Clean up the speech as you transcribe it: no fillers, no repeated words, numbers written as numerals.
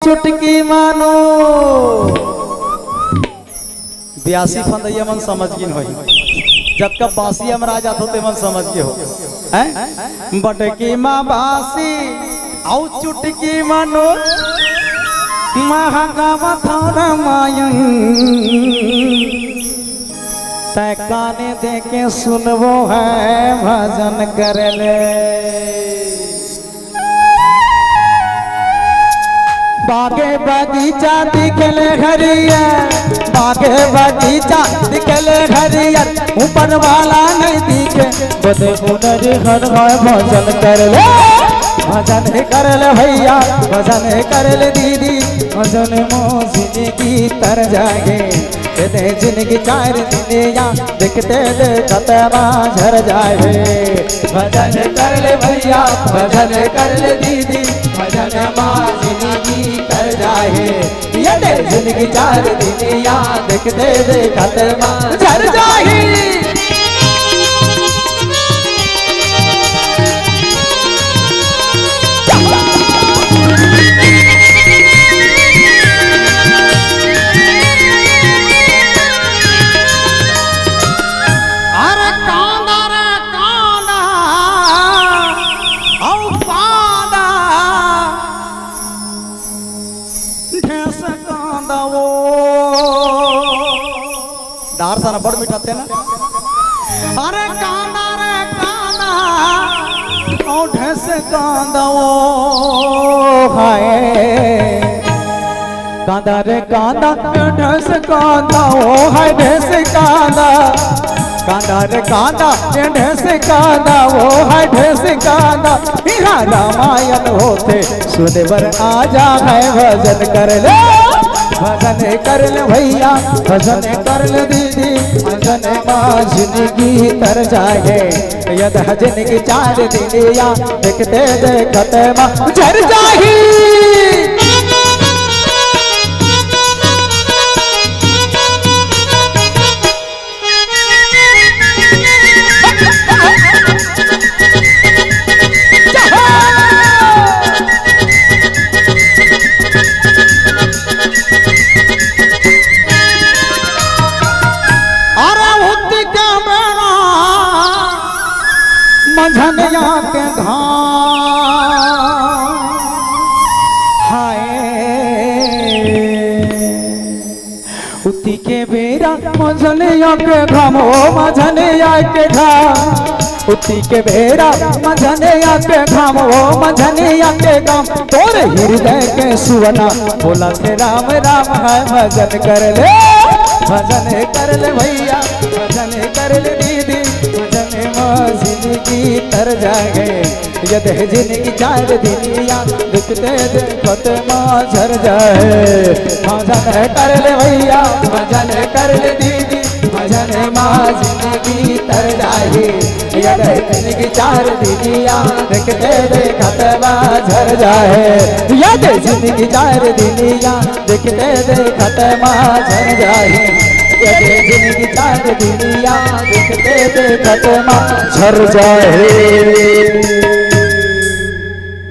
चुटकी मानो ब्यासी फंदैया मन समझ गिन होई जब का बासी हमरा आ जात होते मन समझ के हो हैं बटकी माँ बासी आउ चुटकी मानो महागावा थारा मायन तै काने दे के सुनबो है भजन कर ले बागे बगीचा दिखले हरिया बागे बगीचा दिखले हरिया ऊपर वाला नहीं दिखे बदे पुनर हर भजन कर ले भैया भजन कर ले दीदी भजन मोसिनी की तर जागे दे जिंदगी चार दुनिया देखते देखते झर जाए भजन कर ले भैया भजन कर ले दीदी भजन मोसिनी की तर जाए ये दे जिंदगी चार दुनिया देखते देखते झर जाए डार सारा बड़ मिठाते ना अरे कांदा रे कांदा ओठे से कांदा वो हाय कांदा रे कांदा ओठे से कांदा ओ हाय ढेस कांदा कांदा रे कांदा ओठे से कांदा वो हाय ढेस कांदा यहाँ रामायण होते सुदेवर आजा है भजन कर ले भजन कर ले भैया भजन कर ले दीदी भजन माँ जिंदगी तर जाए यद जिंदगी चार दिनिया देखते देखते माँ झर जाए मझनिया के धाम हाय उती के बेरा मझनिया के धाम ओ मझनिया के धाम उती के बेरा मझनिया के धाम ओ मझनिया के धाम तोरे हृदय के सुवना बोला थे राम राम है भजन कर ले भैया भजन कर ले दीदी भजन जिंदगी तर जागे यद जिंदगी चार दिनिया दिखते देखते माँ झर जाए भजन कर ले भैया भजन कर ले दीदी भजन माँ जिंदगी तर जाए यद जिंदगी चार दिनिया दिखते देखते माँ झर जाए यद जिंदगी चार दिनिया दिखते देखते माँ झर जाए जिंदगी चार दुनिया देखते देखते माँ झर जाए।